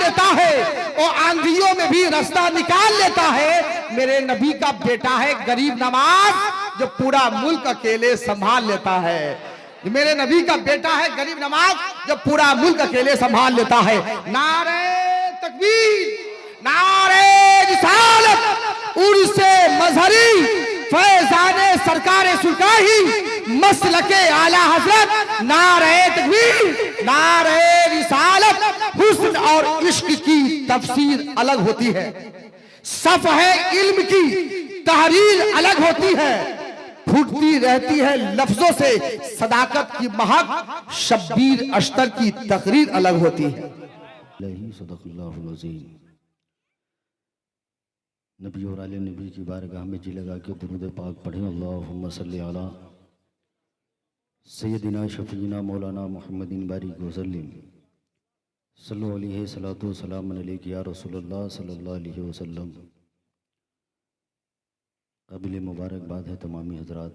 देता है और आंधियों में भी रास्ता निकाल लेता है। मेरे नबी का बेटा है गरीब नवाज, जो पूरा मुल्क अकेले संभाल लेता है। मेरे नबी का बेटा है गरीब नवाज, जो पूरा मुल्क अकेले संभाल लेता है। नारे तकबीर, नारे रिसालत, उर्से मजहरी, फैजाने सरकारे सुल्ताही, मसलके आला हजरत, नारे तकबीर, नारे रिसालत। हुस्न और इश्क की तफसीर अलग होती है, सफ है इल्म की तहरीर अलग होती है, फूटती रहती है लफ्जों से सदाकत की महक, शब्बीर अश्तर की तकरीर अलग होती है। नबी और आले नबी की बारगाह में जी लगा के दुरूद पाक पढ़ें। अल्लाहुम्मा सल्ली अला सय्यदिना शफीना मौलाना मुहम्मदिन बारिक वसल्लिम सल्लल्लाहु अलैहि सलातो सलाम अलैका या रसूलल्लाह सल्लल्लाहु अलैहि वसल्लम। काबिल मुबारकबाद है तमामी हजरात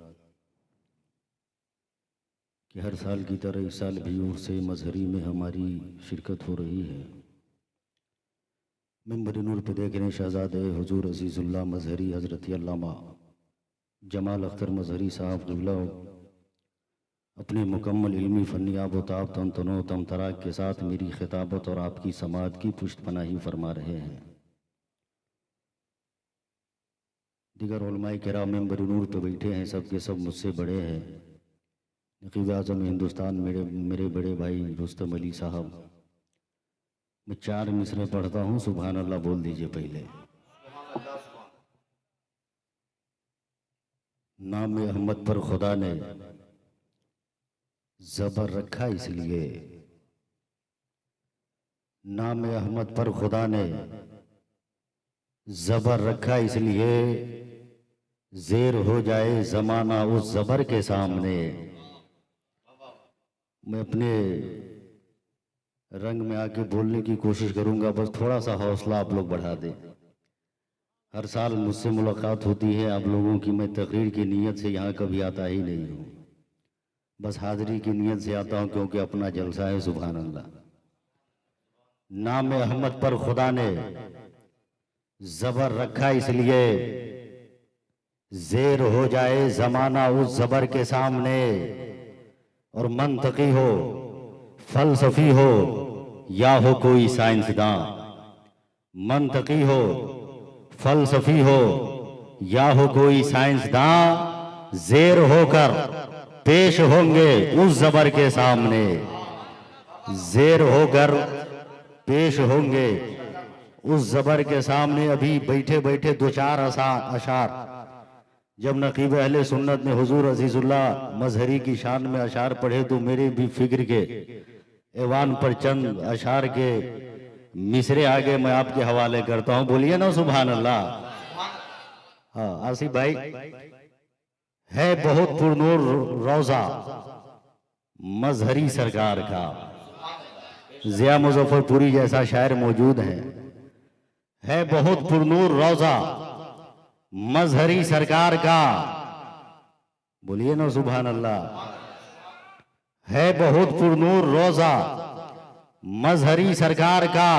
कि हर साल की तरह इस साल भी उर्स मजहरी में हमारी शिरकत हो रही है। मिंबर नूर पे देख रहे हैं शहजादे हुजूर अजीज़ुल्लाह मजहरी हज़रत अल्लामा जमाल अख्तर मजहरी साहब क़िबला अपने मुकम्मल इल्मी फ़न्नियाब व ताब तनो तम तराक के साथ मेरी खिताबत और आपकी समात की पुष्ट पनाही फरमा रहे हैं। दिगर उलमाए किराम मिंबर नूर पे बैठे हैं, सब के सब मुझसे बड़े हैं। नक़ीब आज़म हिंदुस्तान मेरे बड़े भाई रुस्तम अली साहब। मैं 4 मिसरे पढ़ता हूँ, सुभान अल्लाह बोल दीजिए पहले। नाम अहमद पर खुदा ने ज़बर रखा इसलिए, नाम अहमद पर खुदा ने ज़बर रखा इसलिए, ज़ेर हो जाए ज़माना उस ज़बर के सामने। मैं अपने रंग में आके बोलने की कोशिश करूंगा, बस थोड़ा सा हौसला आप लोग बढ़ा दें। हर साल मुझसे मुलाकात होती है आप लोगों की, मैं तकरीर की नीयत से यहाँ कभी आता ही नहीं हूँ, बस हाज़िरी की नीयत से आता हूँ क्योंकि अपना जलसा है। सुभान अल्लाह। नाम अहमद पर खुदा ने ज़बर रखा इसलिए, ज़ेर हो जाए ज़माना उस ज़बर के सामने। और मंतकी हो, फलसफी हो या हो कोई साइंसदां, मंतकी हो, फलसफी हो या हो कोई साइंसदां, ज़ेर होकर पेश होंगे उस ज़बर के सामने। ज़ेर होकर पेश होंगे उस ज़बर के सामने। अभी बैठे बैठे 2-4 अशार जब नक़ीब अहले सुन्नत ने हुजूर अजीज़ुल्लाह मजहरी की शान में अशार पढ़े तो मेरे भी फिक्र के ऐवान पर चंद अशार के मिसरे आगे मैं आपके हवाले करता हूं। बोलिए ना सुभान अल्लाह। हाँ आसिफ भाई, है बहुत पुरनूर रोजा मजहरी सरकार का। ज़िया मुज़फ़्फ़रपुरी जैसा शायर मौजूद है बहुत पुरनूर रोजा मजहरी सरकार का। बोलिए ना सुभान अल्लाह। है बहुत पुरनूर रोजा मजहरी सरकार का,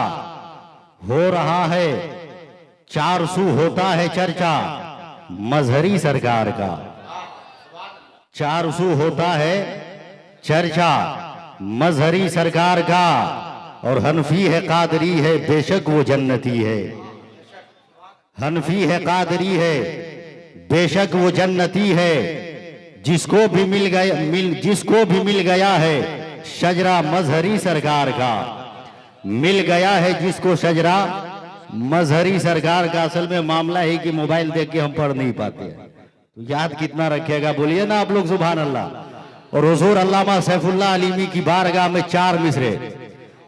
हो रहा है 400 होता है चर्चा मजहरी सरकार का। 400 होता है चर्चा मजहरी सरकार का। और हनफी है कादरी है बेशक वो जन्नती है। हनफी है कादरी है बेशक वो जन्नती है। जिसको भी मिल गया है शजरा मजहरी सरकार का, मिल गया है जिसको शजरा मजहरी सरकार का। असल में मामला है कि मोबाइल देख के हम पढ़ नहीं पाते, तो याद कितना रखेगा। बोलिए ना आप लोग सुभान अल्लाह। और हुजूर अल्लामा सैफुल्लाह अलीमी की बारगाह में 4 मिसरे,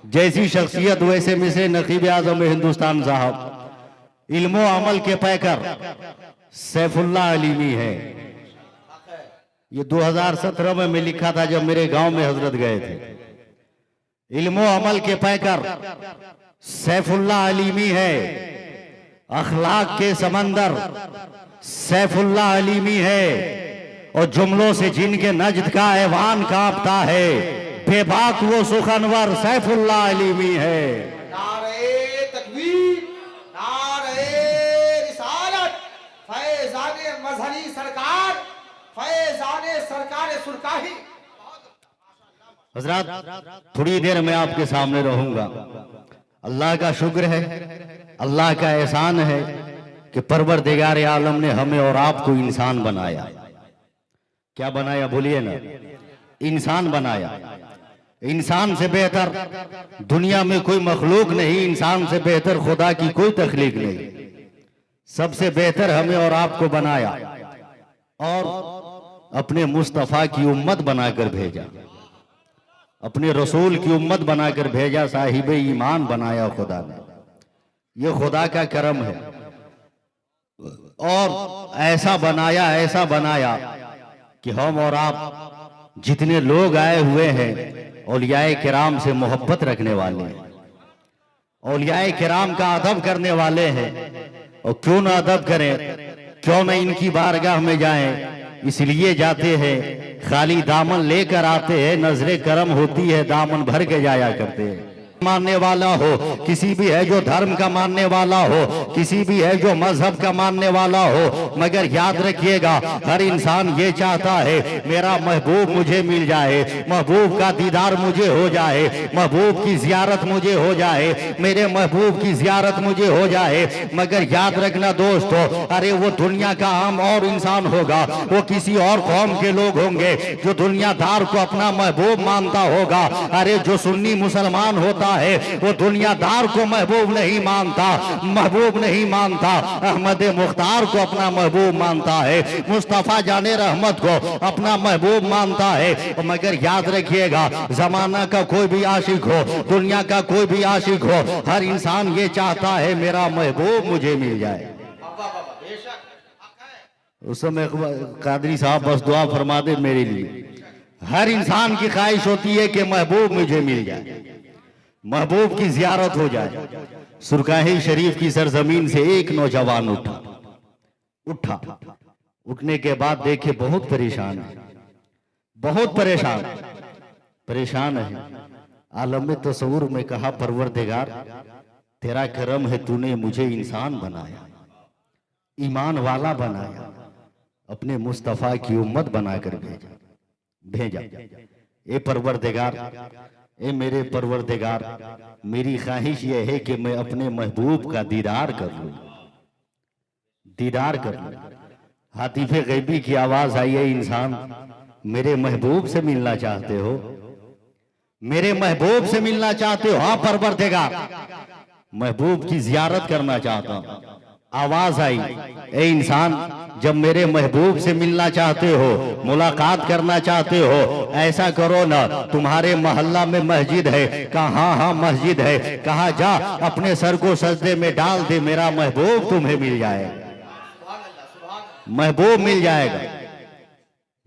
जैसी शख्सियत वैसे मिसरे नक़ीब आज़म हिंदुस्तान साहब, इल्मो अमल के पैकर सैफुल्लाह अलीमी है। ये 2017 में मैं लिखा था जब मेरे गांव में हजरत गए थे। इल्मो अमल के पैकर सैफुल्लाह अलीमी है। अखलाक के समंदर सैफुल्लाह अलीमी है। और जुमलों से जिनके नज्द का ऐवान कांपता है, बेबाक वो सुखनवर सैफुल्लाह अलीमी है। नारे हमारे सुरकाही। हजरत थोड़ी देर में आपके सामने रहूंगा। अल्लाह का शुक्र है, अल्लाह का एहसान है कि परवरदिगार आलम ने हमें और आपको इंसान बनाया। क्या बनाया बोलिए ना, इंसान बनाया। इंसान से बेहतर दुनिया में कोई मखलूक नहीं, इंसान से बेहतर खुदा की कोई तख्लीक नहीं। सबसे बेहतर हमें और आपको बनाया और अपने मुस्तफ़ा की उम्मत बनाकर भेजा, अपने रसूल की उम्मत बनाकर भेजा, साहिब ईमान बनाया खुदा ने। ये खुदा का करम है। और ऐसा बनाया कि हम और आप जितने लोग आए हुए हैं औलियाए किराम से मोहब्बत रखने वाले हैं, औलियाए किराम का अदब करने वाले हैं। और क्यों ना अदब करें, क्यों ना इनकी बारगाह में जाएं, इसलिए जाते हैं खाली दामन लेकर आते हैं, नजरे करम होती है दामन भर के जाया करते हैं। मानने वाला हो, किसी भी है जो धर्म का मानने वाला हो, किसी भी है जो मजहब का मानने वाला हो, मगर याद रखिएगा हर इंसान ये चाहता है मेरा महबूब मुझे मिल जाए, महबूब का दीदार मुझे हो जाए, महबूब की जियारत मुझे हो जाए, मेरे महबूब की जियारत मुझे हो जाए। मगर याद रखना दोस्तों, अरे वो दुनिया का आम और इंसान होगा, वो किसी और कौम के लोग होंगे जो दुनियादार को अपना महबूब मानता होगा। अरे जो सुन्नी मुसलमान होता है वो दुनियादार को महबूब नहीं मानता, महबूब नहीं मानता, अहमद मुख्तार को अपना महबूब मानता है, मुस्तफा जाने रहमत को अपना महबूब मानता है। मगर याद रखिएगा जमाना का कोई भी आशिक हो, दुनिया का कोई भी आशिक हो, हर इंसान ये चाहता है मेरा महबूब मुझे मिल जाए। उस समय कादरी साहब बस दुआ फरमा दे मेरे लिए। हर इंसान की ख्वाहिश होती है कि महबूब मुझे मिल जाए, महबूब की जियारत हो जाए। सुरकाही शरीफ की सरजमीन से एक नौजवान उठा। उठने के बाद देखे बहुत परेशान है, बहुत परेशान है। आलम में तस्वुर में कहा परवरदिगार तेरा करम है, तूने मुझे इंसान बनाया, ईमान वाला बनाया, अपने मुस्तफा की उम्मत बनाकर भेजा। ए परवरदिगार, ए मेरे परवरदिगार, मेरी ख्वाहिश यह है कि मैं अपने महबूब का दीदार कर लूं। हातिफे गैबी की आवाज आई है, इंसान मेरे महबूब से मिलना चाहते हो, मेरे महबूब से मिलना चाहते हो? हाँ परवरदिगार, महबूब की जियारत करना चाहता हूं। आवाज आई, ए इंसान जब मेरे महबूब से मिलना चाहते हो, मुलाकात करना चाहते हो, ऐसा करो ना, तुम्हारे मोहल्ला में मस्जिद है? कहा हाँ मस्जिद है। कहा जा अपने सर को सजदे में डाल दे, मेरा महबूब तुम्हें मिल जाएगा, महबूब मिल जाएगा,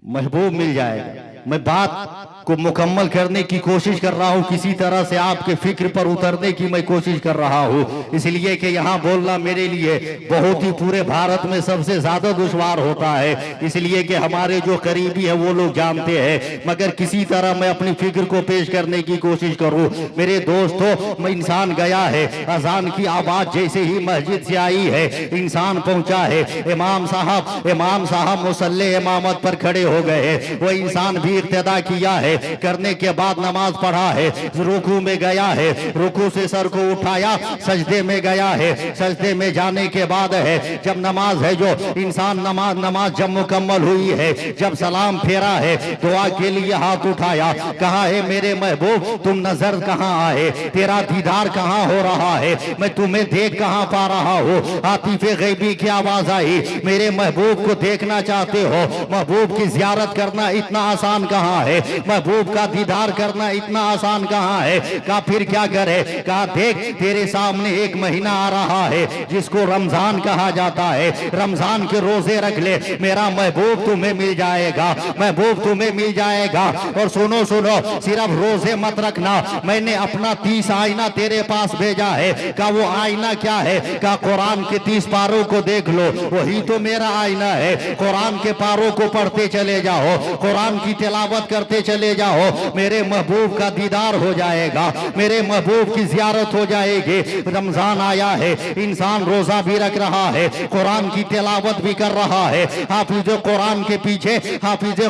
महबूब मिल जाएगा। मैं बात को मुकम्मल करने की कोशिश कर रहा हूं, किसी तरह से आपके फिक्र पर उतरने की मैं कोशिश कर रहा हूं, इसलिए कि यहाँ बोलना मेरे लिए बहुत ही पूरे भारत में सबसे ज्यादा दुश्वार होता है, इसलिए कि हमारे जो करीबी है वो लोग जानते हैं। मगर किसी तरह मैं अपनी फिक्र को पेश करने की कोशिश करूं। मेरे दोस्तों, मैं इंसान गया है, अजान की आवाज जैसे ही मस्जिद से आई है, इंसान पहुंचा है। इमाम साहब मुसल्ले इमामत पर खड़े हो गए, वो इंसान भी इक्तदा किया है, करने के बाद नमाज पढ़ा है, रुकू में गया है, रुकू से सर को उठाया, सजदे में गया है, सजदे में जाने के बाद है जब नमाज है जो इंसान नमाज जब मुकम्मल हुई है, जब सलाम फेरा है, दुआ के लिए हाथ उठाया, कहा है मेरे महबूब तुम नजर कहाँ आए, तेरा दीदार कहाँ हो रहा है, मैं तुम्हें देख कहाँ पा रहा हूँ। आतिफे गैबी की आवाज आई, मेरे महबूब को देखना चाहते हो, महबूब की जियारत करना इतना आसान कहाँ है, महबूब का दीदार करना इतना आसान कहाँ है। कहा फिर क्या करे? कहा देख तेरे सामने एक महीना आ रहा है जिसको रमजान कहा जाता है, रमजान के रोजे रख ले, मेरा महबूब तुम्हें मिल जाएगा, महबूब तुम्हें मिल जाएगा। और सुनो सिर्फ रोजे मत रखना, मैंने अपना 30 आईना तेरे पास भेजा है। कहा वो आईना क्या है? कहा कुरान के 30 पारों को देख लो, वही तो मेरा आईना है। कुरान के पारों को पढ़ते चले जाओ, कुरान की तिलावत करते चले जाओ, मेरे महबूब का दीदार हो जाएगा, मेरे महबूब की जियारत हो जाएगी। रमजान आया है, इंसान रोजा भी रख रहा है, कुरान की तिलावत भी कर रहा है, हाफिज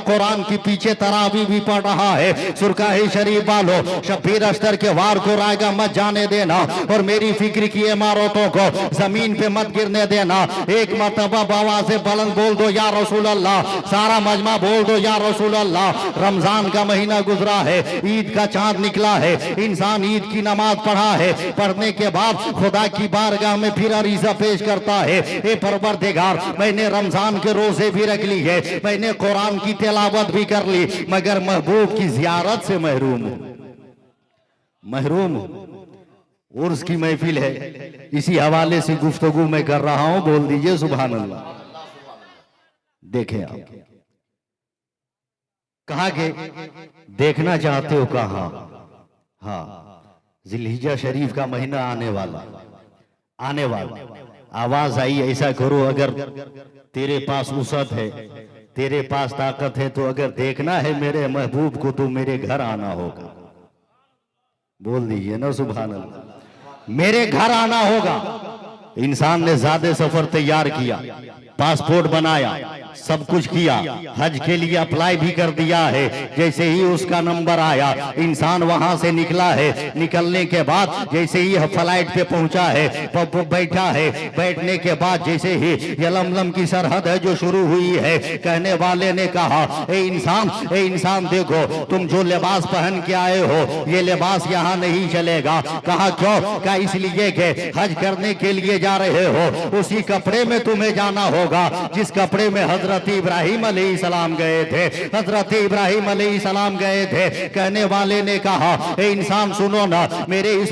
कुरान के पीछे तरावी भी पढ़ रहा है। सुरकाही शरीफ वालों, शब्बीर अख्तर के वार को रायगा मत जाने देना और मेरी फिक्र की इमारतों को जमीन पे मत गिरने देना। एक मरतबा बाबा से बुलंद बोल दो या रसूल अल्लाह, सारा मजमा बोल दो या रसूल अल्लाह। रमजान का महीना गुजरा है, ईद का चांद निकला है, इंसान ईद की नमाज पढ़ा है, पढ़ने के बाद खुदा की बारगाह में फिर अरीजा पेश करता है, ए परवरदिगार मैंने रमजान के रोजे भी रख ली है, मैंने कुरान की तिलावत भी कर ली, मगर महबूब की जियारत से महरूम हूं। उर्स की महफिल है, इसी हवाले से गुफ्तगू मैं कर रहा हूं, बोल दीजिए सुभान अल्लाह। देखें आप कहा के देखना चाहते हो, कहा हाँ जिलहिजा शरीफ का महीना आने वाला। आवाज आई ऐसा करो, अगर तेरे पास वुसअत है, तेरे पास ताकत है, तो अगर देखना है मेरे महबूब को तो मेरे घर आना होगा। बोल दीजिए ना सुभान अल्लाह, मेरे घर आना होगा। इंसान ने ज़्यादा सफर तैयार किया, पासपोर्ट बनाया, सब कुछ किया, हज के लिए अप्लाई भी कर दिया है। जैसे ही उसका नंबर आया, इंसान वहां से निकला है, निकलने के बाद जैसे ही फ्लाइट पे पहुंचा है, बैठा है, बैठने के बाद जैसे ही यलमलम की सरहद है जो शुरू हुई है, कहने वाले ने कहा ए इंसान देखो, तुम जो लिबास पहन के आए हो ये लिबास यहाँ नहीं चलेगा। कहा क्यों? कहा इसलिए कि हज करने के लिए जा रहे हो, उसी कपड़े में तुम्हें जाना होगा जिस कपड़े में हजरत इब्राहिम अलैहिस्सलाम गए थे, हजरत इब्राहिम अलैहिस्सलाम गए थे। कहने वाले ने कहा ए इंसान सुनो ना, मेरे इस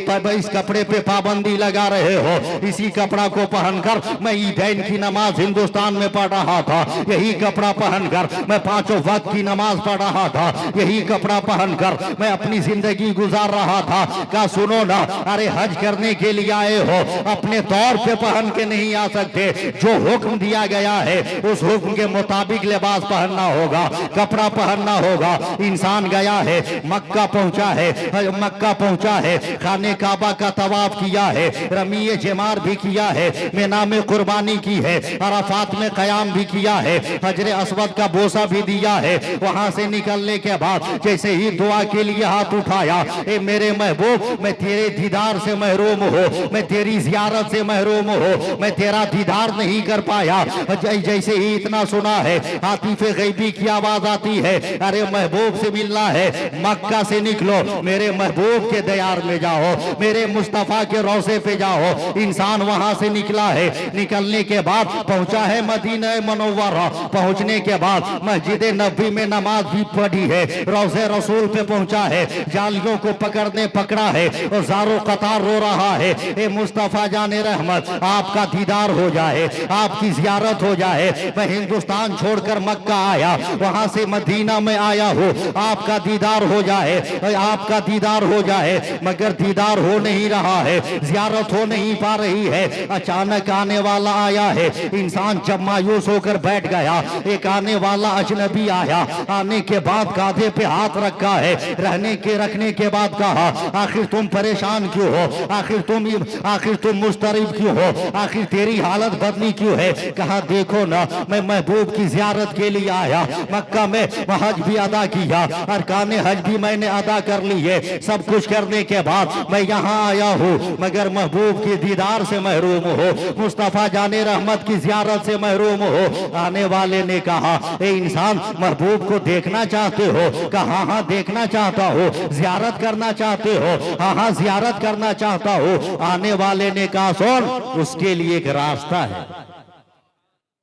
कपड़े पे पाबंदी लगा रहे हो, इसी कपड़ा को पहनकर मैं ईदैन की नमाज हिंदुस्तान में पढ़ रहा था, यही कपड़ा पहनकर मैं 5 वक्त की नमाज पढ़ रहा था, यही कपड़ा पहनकर मैं अपनी जिंदगी गुजार रहा था। कहा सुनो ना, अरे हज करने के लिए आए हो, अपने तौर पे पहन के नहीं आ सकते, जो हुक्म दिया गया है उस हुक्म के मुताबिक लिबास पहनना होगा, कपड़ा पहनना होगा। इंसान गया है, मक्का पहुंचा है, खाने काबा का तवाफ किया है, रमीए जमार भी किया है, मिना में कुर्बानी की है, अराफात में कयाम भी किया है, हजरे अस्वद का बोसा भी दिया है। वहां से निकलने के बाद जैसे ही दुआ के लिए हाथ उठाया, ए मेरे महबूब मैं तेरे दीदार से महरूम हो, मैं तेरी जियारत से महरूम हो, मैं तेरा दीदार नहीं कर पाया। जैसे ही इतना सुना है, आतिफे गैबी की आवाज आती है, अरे महबूब से मिलना है, मक्का से निकलो, मेरे महबूब के दयार में जाओ, मेरे मुस्तफा के रोज़े पे जाओ। इंसान वहां से निकला है, निकलने के बाद पहुंचा है मदीना मुनव्वरा, पहुंचने के बाद मस्जिद नबी में नमाज भी पढ़ी है, रोज़े रसूल पे पहुंचा है, जालियों को पकड़ा है और ज़ारो कतार रो रहा है, ए मुस्तफा जाने रहमत आपका दीदार हो जाए, आपकी जियारत हो जाए। मैं हिंदुस्तान छोड़कर मक्का आया, वहां से मदीना में आया हूँ, आपका दीदार हो जाए, आपका दीदार हो जाए, मगर दीदार हो नहीं रहा है, जियारत हो नहीं पा रही है। अचानक आने वाला आया है, इंसान जब मायूस होकर बैठ गया, एक आने वाला अजनबी आया, आने के बाद कांधे पे हाथ रखा है, रखने के बाद कहा आखिर तुम परेशान क्यों हो, आखिर तुम मुस्तरिब क्यों हो, आखिर तेरी हालत बदली क्यों है। कहा देखो ना, मैं महबूब की जियारत के लिए आया, मक्का में हज भी अदा किया, अरकान हज भी मैंने अदा कर ली है, सब कुछ करने के बाद मैं यहाँ आया हूँ, मगर महबूब के दीदार से महरूम हो, मुस्तफा जाने रहमत की जियारत से महरूम हो। आने वाले ने कहा ए इंसान महबूब को देखना चाहते हो? कहा हाँ देखना चाहता हो। जियारत करना चाहते हो? हाँ जियारत करना चाहता हो। आने वाले ने कहा सुन, उसके लिए एक रास्ता है।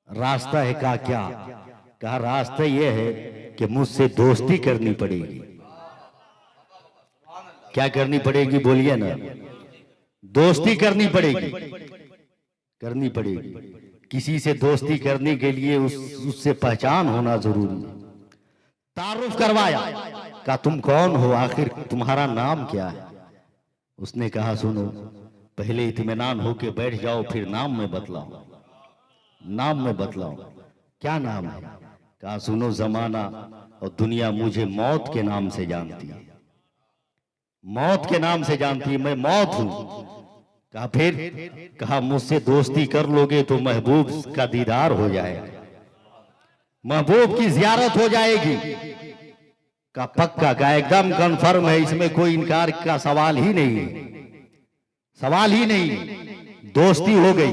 रास्ता है का क्या? कहा रास्ता यह है कि मुझसे दोस्ती करनी पड़ेगी। क्या करनी पड़ेगी बोलिए ना? दोस्ती करनी पड़ेगी। किसी से दोस्ती करने के लिए उससे पहचान होना जरूरी है। तारुफ करवाया, कहा तुम कौन हो, आखिर तुम्हारा नाम क्या है? उसने कहा सुनो, पहले इत्मीनान होके बैठ जाओ, फिर नाम में बतलाओ। क्या नाम है? कहा सुनो जमाना और दुनिया मुझे मौत के नाम से जानती है, मौत के नाम से जानती है, मैं मौत हूं। कहा फिर? कहा मुझसे दोस्ती कर लोगे तो महबूब का दीदार हो जाएगा, महबूब की जियारत हो जाएगी। का पक्का, का एकदम कंफर्म है, इसमें कोई इनकार का सवाल ही नहीं है, सवाल ही नहीं। दोस्ती हो गई,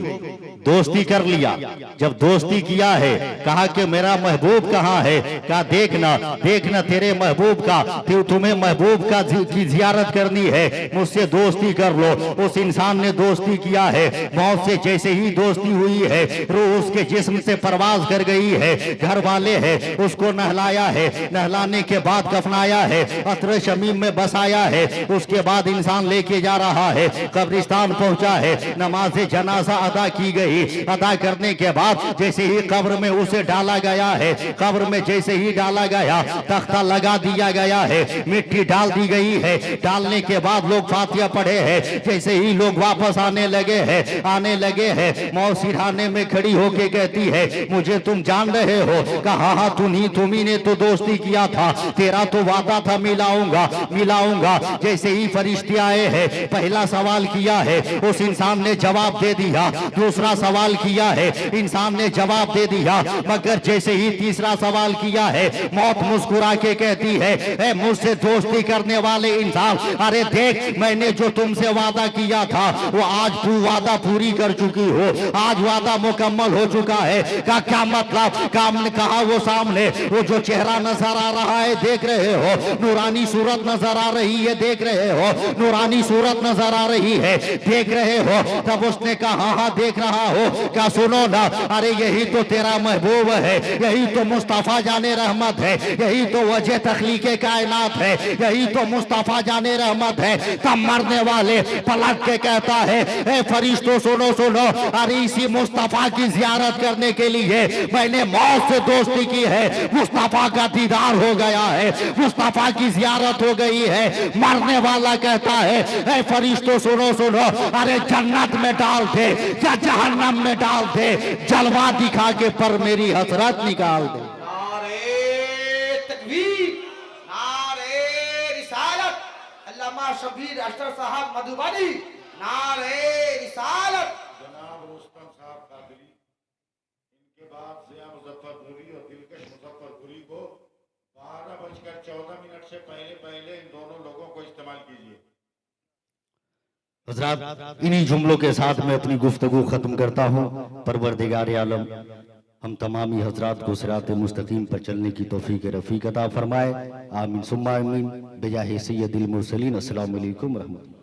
दोस्ती कर लिया। जब दोस्ती किया है, कहा कि मेरा महबूब कहाँ है? कहा देखना देखना तेरे महबूब का, तुम्हें महबूब का की जियारत करनी है, मुझसे दोस्ती कर लो। उस इंसान ने दोस्ती किया है, मौत से जैसे ही दोस्ती हुई है, रूह उसके जिस्म से परवाज कर गई है। घर वाले हैं, उसको नहलाया है, नहलाने के बाद कफनाया है, अत्र शमीम में बसाया है। उसके बाद इंसान लेके जा रहा है, कब्रिस्तान पहुंचा है, नमाज जनाजा अदा की गई। अदा करने के बाद जैसे ही कब्र में उसे डाला गया है, कब्र में जैसे ही डाला गया, तख्ता लगा दिया गया है, मिट्टी डाल दी गई है। डालने के बाद लोग फातिहा पढ़े हैं। जैसे ही लोग वापस आने लगे हैं, मौत सिरहाने में खड़ी होके कहती है मुझे तुम जान रहे हो? कहा हाँ तुम्ही ने तो दोस्ती किया था, तेरा तो वादा था मिलाऊंगा। जैसे ही फरिश्ते आए हैं, पहला सवाल किया है, उस इंसान ने जवाब दे दिया। दूसरा सवाल किया है, इंसान ने जवाब दे दिया। मगर जैसे ही तीसरा सवाल किया है, मौत मुस्कुरा के कहती है मुझसे दोस्ती करने वाले इंसान, अरे देख मैंने जो तुमसे वादा किया था वो आज तू वादा पूरी कर चुकी हो, आज वादा मुकम्मल हो चुका है। का क्या मतलब? काम ने कहा वो सामने वो जो चेहरा नजर आ रहा है देख रहे हो, नूरानी सूरत नजर आ रही है देख रहे हो, नूरानी सूरत नजर आ रही है देख रहे हो। तब उसने कहा हाँ देख रहा हो। क्या सुनो ना, अरे यही तो तेरा महबूब है, यही तो मुस्तफा जाने रहमत है, यही तो वजह तखलीके कायनात है, यही तो मुस्तफा जाने रहमत है। तब मरने वाले पलट के कहता है ए फरिश्तों सुनो, अरे इसी मुस्तफा की जियारत करने के लिए मैंने मौत से दोस्ती की है, मुस्तफा का दीदार हो गया है, मुस्तफा की जियारत हो गई है। मरने वाला कहता है ए फरिश्तों सुनो, अरे जन्नत में डाल दे या जहन्नम में डाल दे, जलवा दिखा के पर मेरी हसरत निकाल दे। नारे तकबीर, नारे रिसालत, अल्लामा शबीर अख्तर साहब मधुबनी, नारे रिसालत। जनाब रुस्तम साहब कादरी, इनके बाद जिया मुजफ्फरपुरी और दिलकश मुजफ्फरपुरी को 12:14 से पहले इन दोनों लोगों को इस्तेमाल कीजिए। हज़रात इन्हीं जुमलों के साथ मैं अपनी गुफ्तगू खत्म करता हूँ। परवरदिगार आलम हम तमामी हजरात को सिरात मुस्तकीम पर चलने की तौफीक रफ़ीक अता फरमाए। आमीन सुम्मा आमीन। बिजाहि सय्यदिल मुरसलीन। अस्सलामु अलैकुम रहमतुल्लाह।